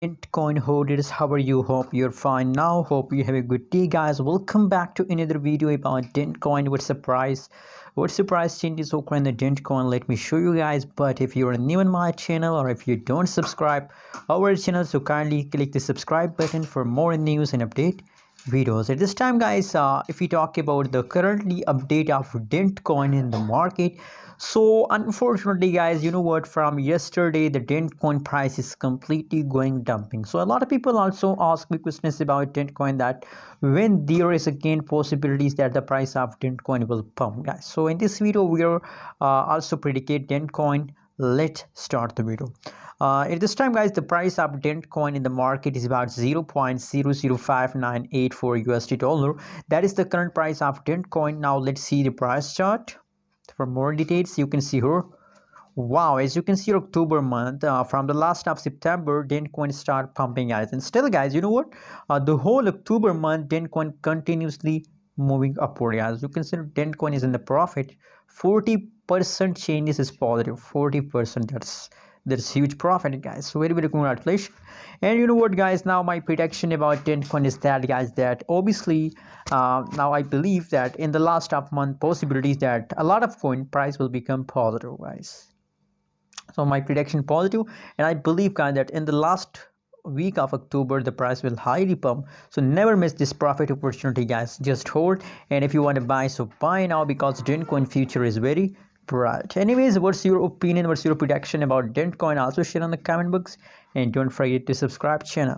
Dentcoin holders, how are you? Hope you're fine now. Hope you have a good day, guys. Welcome back to another video about Dentcoin. What's the price changes occur in the Dentcoin? Let me show you guys. But if you're new on my channel or if you don't subscribe our channel, so kindly click the subscribe button for more news and update videos. At this time, guys, if we talk about the currently update of Dentcoin in the market, so unfortunately, guys, you know what, from yesterday the Dentcoin price is completely going dumping. So a lot of people also ask me questions about Dentcoin, that when there is again possibilities that the price of Dentcoin will pump, guys. So in this video we are also predicate Dentcoin. Let's start the video. At this time, guys, the price of Dentcoin in the market is about 0.005984 USD dollar. That is the current price of Dentcoin. Now let's see the price chart. For more details, you can see here. Wow, as you can see, October month, from the last of September, Dentcoin start pumping, guys. And still, guys, you know what, the whole October month Dentcoin continuously moving upward. As you consider, Dentcoin is in the profit. 40% changes is positive. 40%, that's huge profit, guys. So very congratulations. And you know what, guys, now my prediction about Dentcoin is that, guys, that obviously now I believe that in the last of month possibilities that a lot of coin price will become positive, guys. So my prediction positive, and I believe, guys, that in the last week of October the price will highly pump. So never miss this profit opportunity, guys. Just hold, and if you want to buy, so buy now, because Dentcoin future is very bright. Anyways, what's your opinion, what's your prediction about Dentcoin? Also share on the comment box, and don't forget to subscribe channel.